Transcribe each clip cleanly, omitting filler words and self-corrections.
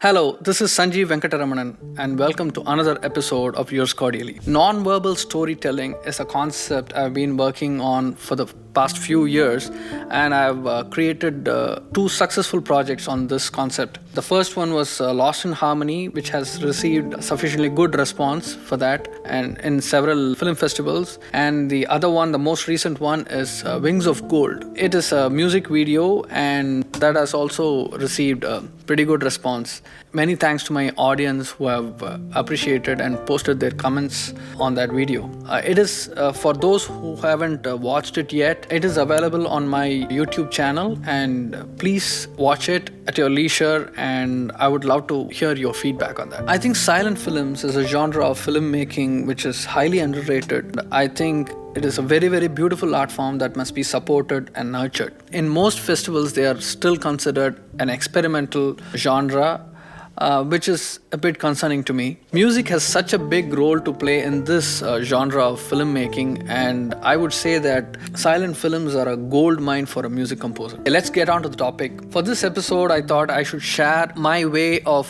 Hello, this is Sanjeev Venkataramanan, and welcome to another episode of Yours Cordially. Non-verbal storytelling is a concept I've been working on for the past few years, and I've created two successful projects on this concept. The first one was Lost in Harmony, which has received sufficiently good response for that and in several film festivals. And the other one, the most recent one, is Wings of Gold. It is a music video, and that has also received a pretty good response. Many thanks to my audience who have appreciated and posted their comments on that video. It is for those who haven't watched it yet, it is available on my YouTube channel, and please watch it at your leisure, and I would love to hear your feedback on that. I think silent films is a genre of filmmaking which is highly underrated. I think it is a very, very beautiful art form that must be supported and nurtured. In most festivals, they are still considered an experimental genre, which is a bit concerning to me. Music has such a big role to play in this genre of filmmaking, and I would say that silent films are a gold mine for a music composer. Let's get on to the topic. For this episode, I thought I should share my way of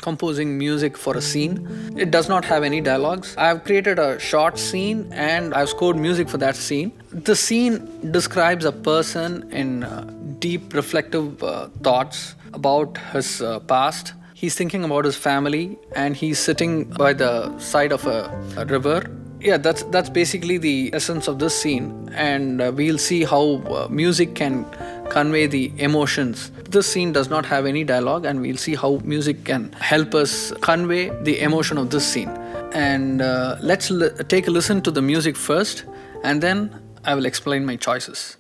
composing music for a scene. It does not have any dialogues. I have created a short scene and I've scored music for that scene. The scene describes a person in deep reflective thoughts about his past. He's thinking about his family and he's sitting by the side of a river. Yeah, that's basically the essence of this scene, and we'll see how music can convey the emotions. This scene does not have any dialogue, and we'll see how music can help us convey the emotion of this scene. And let's take a listen to the music first, and then I will explain my choices.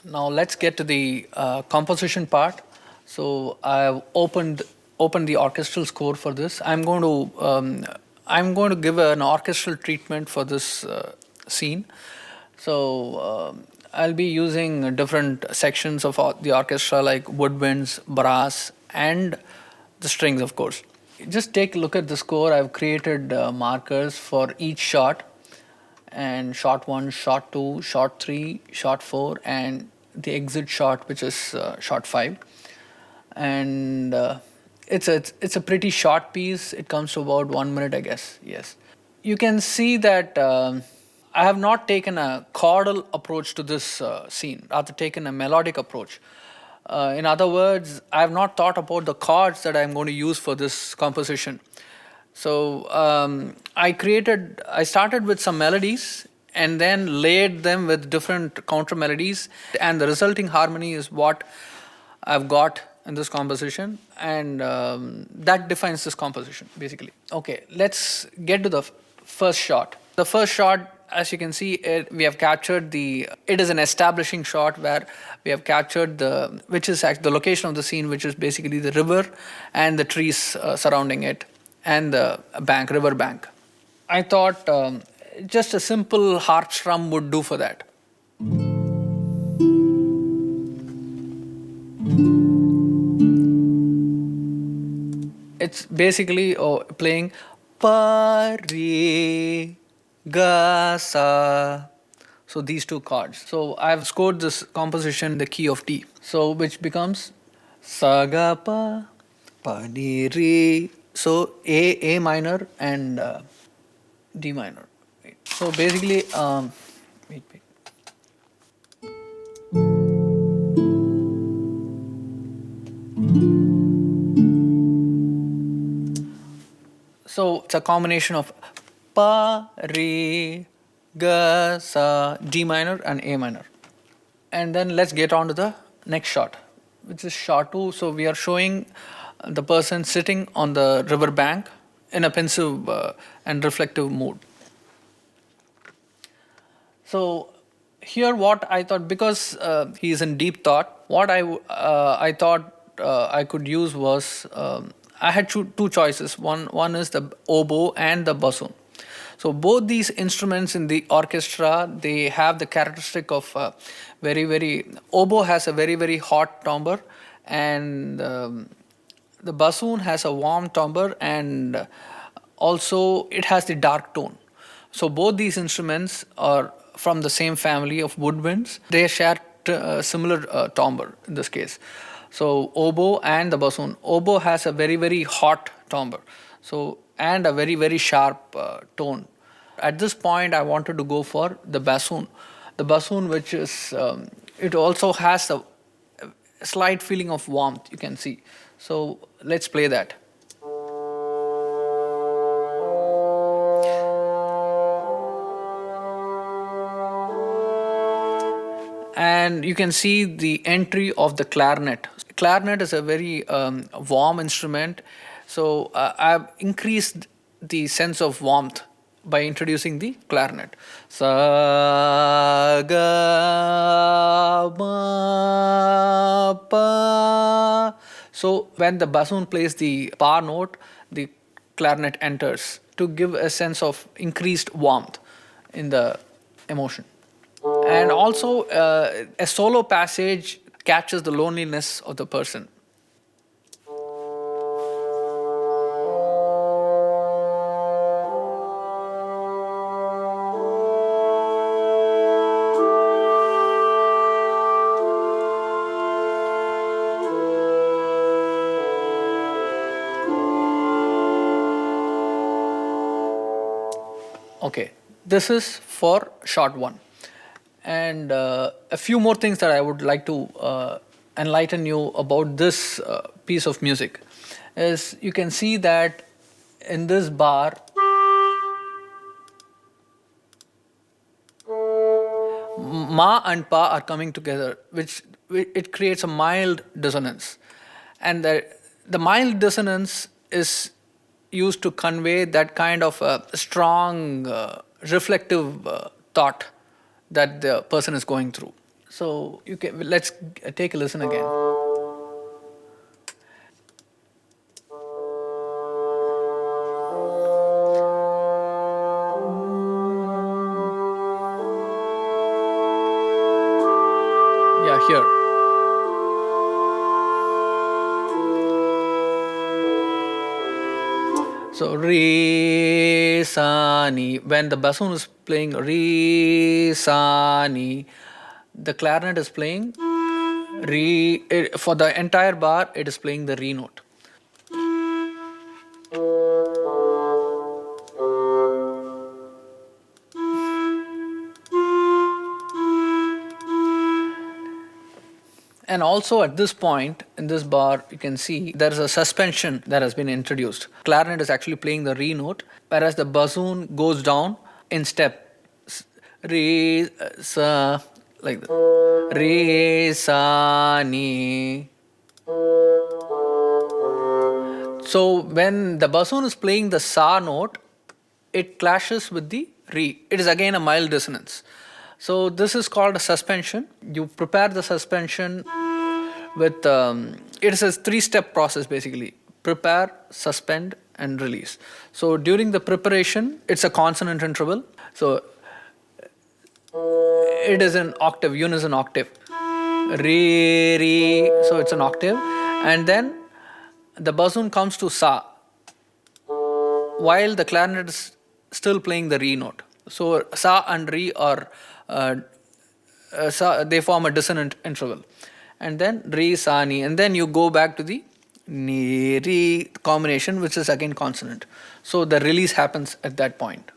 Now let's get to the composition part. So I've opened the orchestral score for this. I'm going to give an orchestral treatment for this scene. So I'll be using different sections of the orchestra, like woodwinds, brass, and the strings, of course. Just take a look at the score. I've created markers for each shot, and shot 1, shot 2, shot 3, shot 4, and the exit shot, which is shot 5. And it's a pretty short piece. It comes to about 1 minute, I guess. Yes, you can see that I have not taken a chordal approach to this scene, rather taken a melodic approach. In other words, I have not thought about the chords that I'm going to use for this composition. So I started with some melodies and then layered them with different counter melodies, and the resulting harmony is what I've got in this composition, and that defines this composition basically. Okay, let's get to the first shot. The first shot, as you can see, we have captured it is an establishing shot where we have captured which is the location of the scene, which is basically the river and the trees surrounding it and the river bank. I thought just a simple harp strum would do for that. It's basically playing pa, re, ga, sa. So these two chords. So I've scored this composition in the key of D. So which becomes sa, ga, pa, pa, ni, re. So A minor and D minor. Wait. So basically, wait. So it's a combination of pa, re, ga, sa, D minor, and A minor. And then let's get on to the next shot, which is shot 2. So we are showing the person sitting on the river bank in a pensive and reflective mood. So here, what I thought, because he is in deep thought, what I thought I could use was I had two choices. One is the oboe and the bassoon. So both these instruments in the orchestra, they have the characteristic of very oboe has a very hot timbre, and the bassoon has a warm timbre, and also it has the dark tone. So both these instruments are from the same family of woodwinds. They share similar timbre in this case. So oboe and the bassoon. Oboe has a very hot timbre, so and a very sharp tone. At this point, I wanted to go for the bassoon. The bassoon, which is it also has a slight feeling of warmth. You can see. So let's play that. And you can see the entry of the clarinet. Clarinet is a very warm instrument, so I've increased the sense of warmth by introducing the clarinet. Sa ga ma pa. So when the bassoon plays the pa note, the clarinet enters to give a sense of increased warmth in the emotion. And also, a solo passage captures the loneliness of the person. Okay, this is for shot 1. And a few more things that I would like to enlighten you about this piece of music is you can see that in this bar, ma and pa are coming together, which it creates a mild dissonance, and the mild dissonance is used to convey that kind of strong reflective thought that the person is going through. So let's take a listen again. Yeah, here. So re sa ni. When the bassoon is playing re sa ni, the clarinet is playing re. For the entire bar, it is playing the re note. And also at this point in this bar, you can see there is a suspension that has been introduced. Clarinet is actually playing the re note, whereas the bassoon goes down in step. Re, sa, like this. Re, sa, ni. So when the bassoon is playing the sa note, it clashes with the re. It is again a mild dissonance. So this is called a suspension. You prepare the suspension with it is a 3-step process basically: prepare, suspend, and release. So during the preparation, it's a consonant interval. So it is an octave, unison octave. Re, re. So it's an octave, and then the bassoon comes to sa, while the clarinet is still playing the re note. So sa and re are they form a dissonant interval, and then re sa ni, and then you go back to the ni re combination, which is again consonant. So the release happens at that point.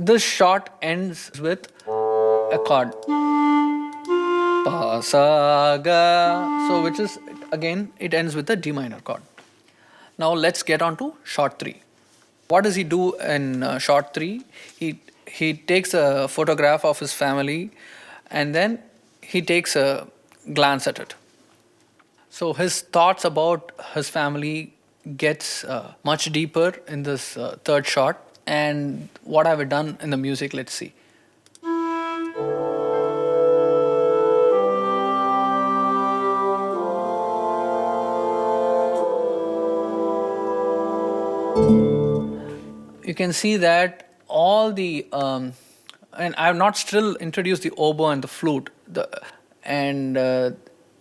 this shot ends with a chord. Pa, sa, ga. So which is, again, it ends with a D minor chord. Now let's get on to shot 3. What does he do in shot 3? He takes a photograph of his family and then he takes a glance at it. So his thoughts about his family gets much deeper in this third shot. And what have I done in the music? Let's see. You can see that all the and I have not still introduced the oboe and the flute.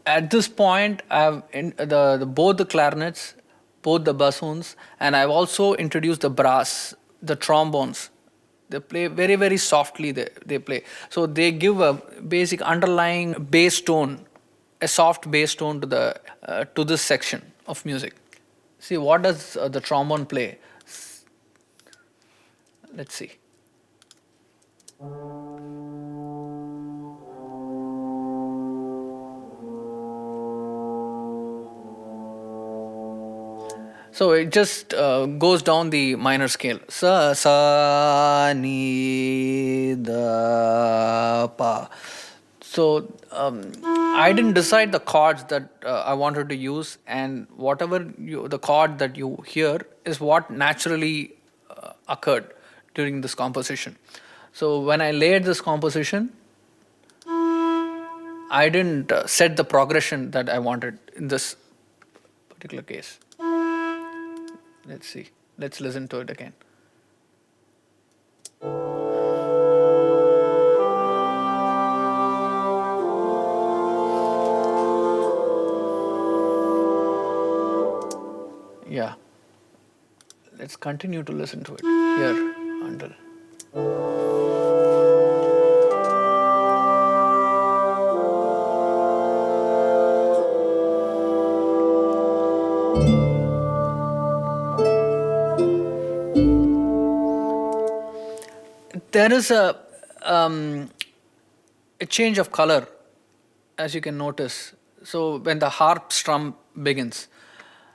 At this point, I have both the clarinets, both the bassoons, and I've also introduced the brass, the trombones. They play very, very softly. They play, so they give a basic underlying bass tone, a soft bass tone to this section of music. See, what does the trombone play? Let's see. So it just goes down the minor scale. Sa, sa, ni, da, pa. So I didn't decide the chords that I wanted to use, and the chord that you hear is what naturally occurred during this composition. So when I laid this composition, I didn't set the progression that I wanted in this particular case. Let's see. Let's listen to it again. Yeah. Let's continue to listen to it here until. There is a change of color, as you can notice. So when the harp strum begins,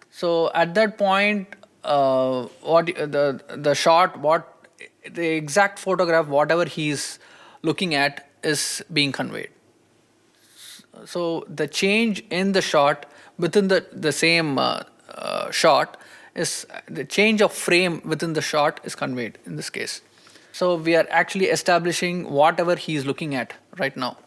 so at that point, the exact photograph, whatever he's looking at, is being conveyed. So the change in the shot within the same shot is the change of frame within the shot is conveyed in this case. So we are actually establishing whatever he is looking at right now.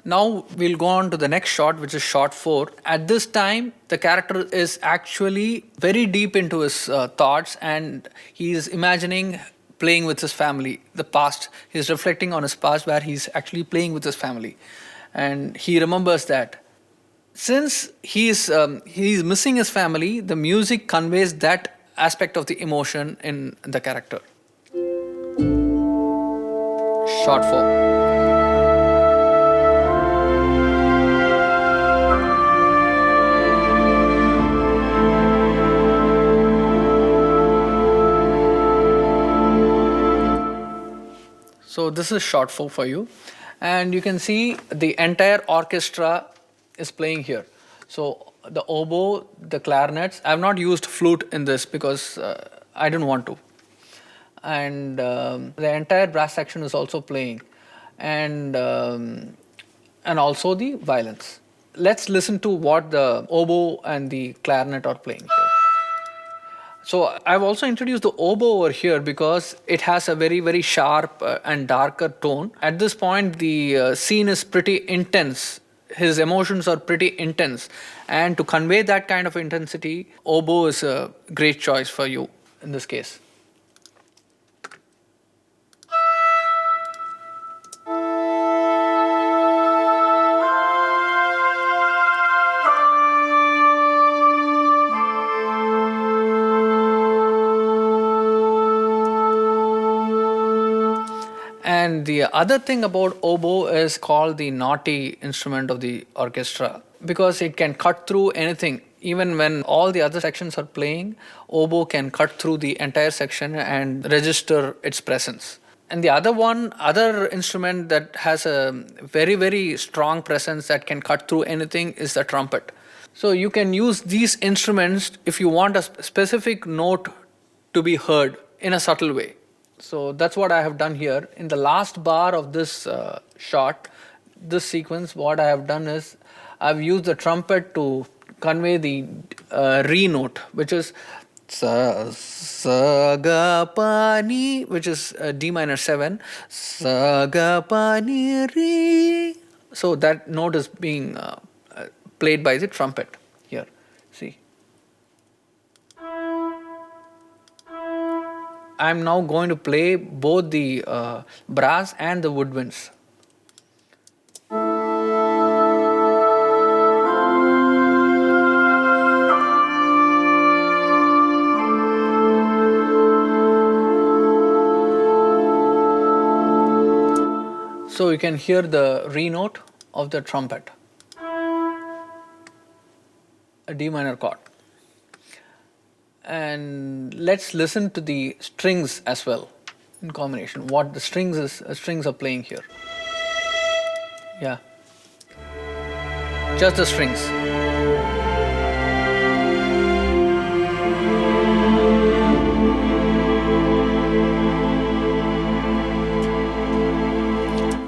Now we'll go on to the next shot, which is shot 4. At this time, the character is actually very deep into his thoughts, and he is imagining playing with his family, the past. He's reflecting on his past where he's actually playing with his family. And he remembers that. Since he's missing his family, the music conveys that aspect of the emotion in the character. Shot 4. So this is shot 4 for you, and you can see the entire orchestra is playing here. So the oboe, the clarinets. I have not used flute in this because I didn't want to. And the entire brass section is also playing, and also the violins. Let's listen to what the oboe and the clarinet are playing here. So I've also introduced the oboe over here because it has a very, very sharp and darker tone. At this point, the scene is pretty intense. His emotions are pretty intense. And to convey that kind of intensity, oboe is a great choice for you in this case. The other thing about oboe is called the naughty instrument of the orchestra because it can cut through anything. Even when all the other sections are playing, oboe can cut through the entire section and register its presence. And the other instrument that has a very, very strong presence that can cut through anything is the trumpet. So you can use these instruments if you want a specific note to be heard in a subtle way. So that's what I have done here. In the last bar of this shot, this sequence, what I have done is I've used the trumpet to convey the re note, which is sa ga pa ni, which is D minor 7, sa ga pa ni re. So that note is being played by the trumpet here. See. I'm now going to play both the brass and the woodwinds. So you can hear the re note of the trumpet, a D minor chord. And let's listen to the strings as well in combination. What the strings are playing here. Yeah, just the strings.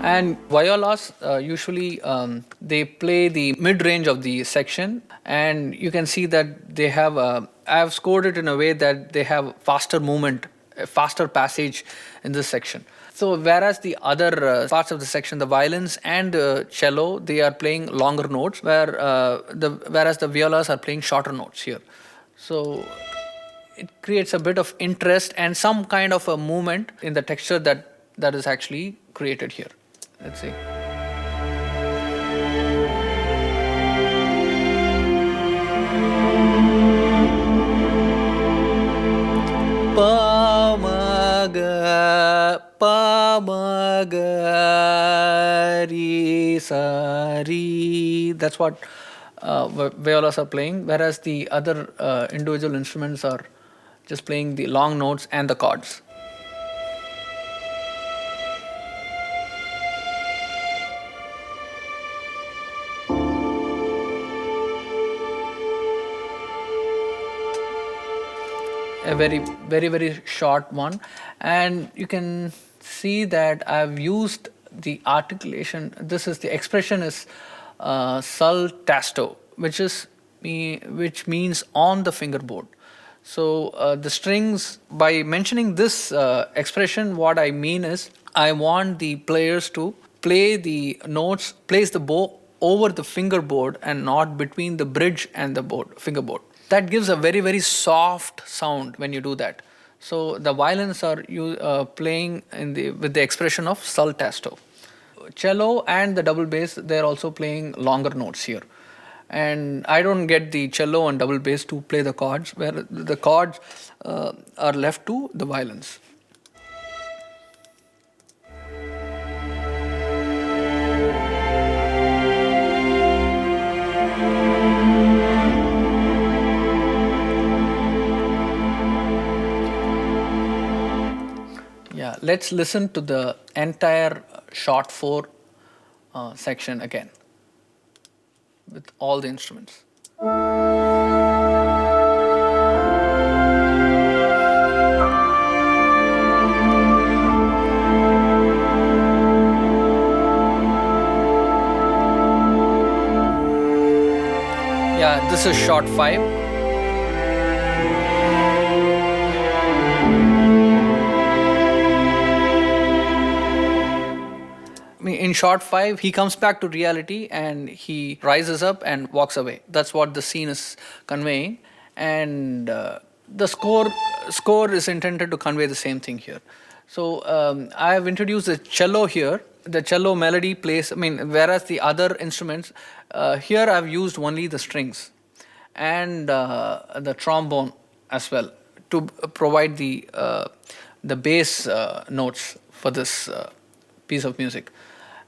And violas usually they play the mid range of the section, and you can see that they have. I have scored it in a way that they have faster movement, faster passage in this section. So whereas the other parts of the section, the violins and the cello, they are playing longer notes, whereas the violas are playing shorter notes here. So it creates a bit of interest and some kind of a movement in the texture that is actually created here. Let's see. Pa ma ga ri sa ri. That's what violas are playing, whereas the other individual instruments are just playing the long notes and the chords. A very, very, very short one, and you can see that I've used the articulation. This is the expression is sul tasto, which means on the fingerboard. So the strings, by mentioning this expression, what I mean is I want the players to play the notes, place the bow over the fingerboard and not between the bridge and the fingerboard. That gives a very, very soft sound when you do that. So the violins are playing with the expression of sul tasto. Cello and the double bass, they're also playing longer notes here. And I don't get the cello and double bass to play the chords, where the chords are left to the violins. Yeah, let's listen to the entire short 4 section again with all the instruments. Yeah, this is short 5. In short 5, he comes back to reality and he rises up and walks away. That's what the scene is conveying, and the score is intended to convey the same thing here. So I have introduced the cello here. The cello melody plays. Whereas the other instruments here, I've used only the strings and the trombone as well to provide the bass notes for this piece of music.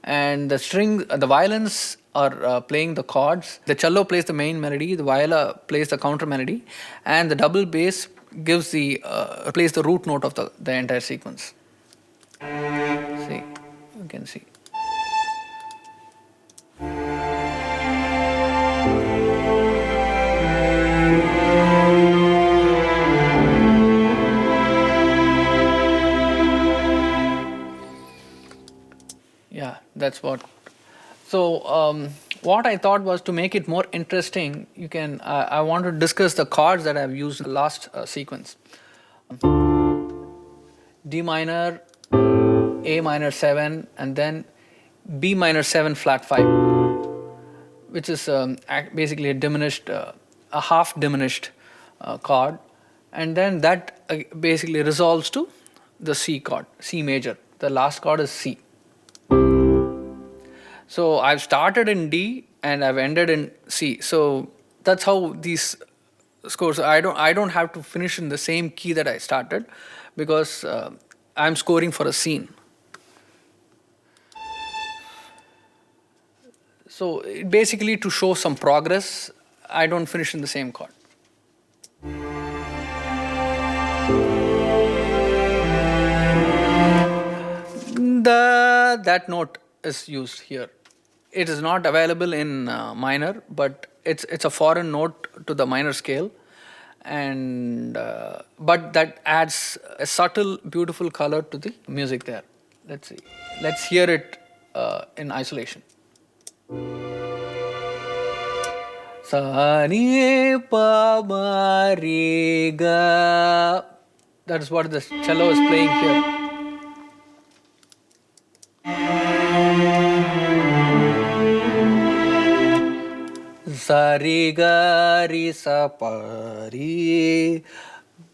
And the violins are playing the chords. The cello plays the main melody, the viola plays the counter melody, and the double bass plays the root note of the entire sequence. See, you can see. Yeah, that's what. So what I thought was to make it more interesting. I want to discuss the chords that I've used in the last sequence. D minor, A minor 7, and then B minor 7 flat 5, which is basically a half diminished chord, and then that basically resolves to the C chord, C major. The last chord is C. So I've started in D and I've ended in C. So that's how these scores. I don't have to finish in the same key that I started, because I'm scoring for a scene. So basically, to show some progress, I don't finish in the same chord. That note is used here. It is not available in minor, but it's a foreign note to the minor scale, and but that adds a subtle, beautiful color to the music there. Let's see. Let's hear it in isolation. Sa ni pa ma re ga. That is what the cello is playing here. Sa re ga re sa pa re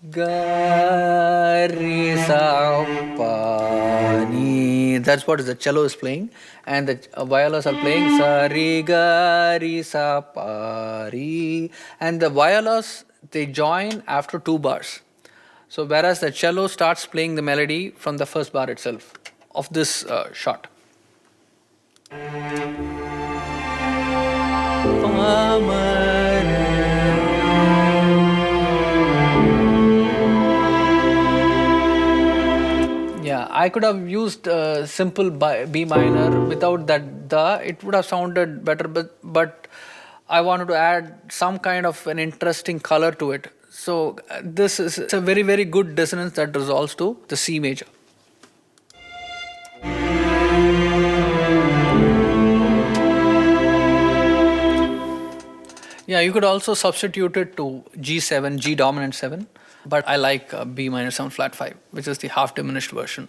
ga re sa pa ni. That's what the cello is playing, and the violas are playing sa re ga re sa pa re, and the violas, they join after 2 bars. So whereas the cello starts playing the melody from the first bar itself of this shot. Yeah, I could have used simple B minor without that the. It would have sounded better, but I wanted to add some kind of an interesting color to it. So this is it's a very, very good dissonance that resolves to the C major. Yeah, you could also substitute it to G7, G dominant 7, but I like B minor 7 flat 5, which is the half diminished version.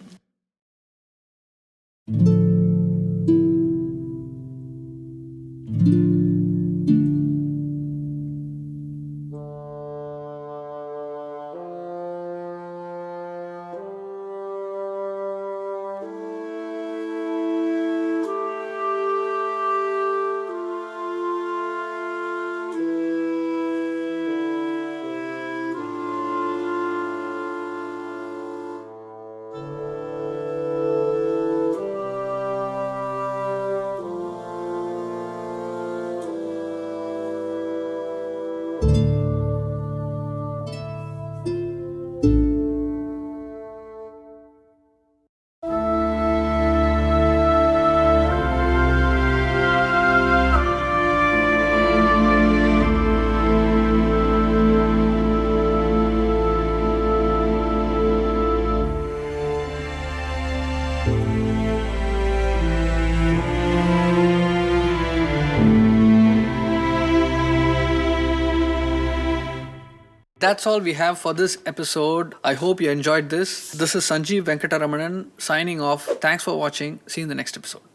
That's all we have for this episode. I hope you enjoyed this. This is Sanjeev Venkataramanan signing off. Thanks for watching. See you in the next episode.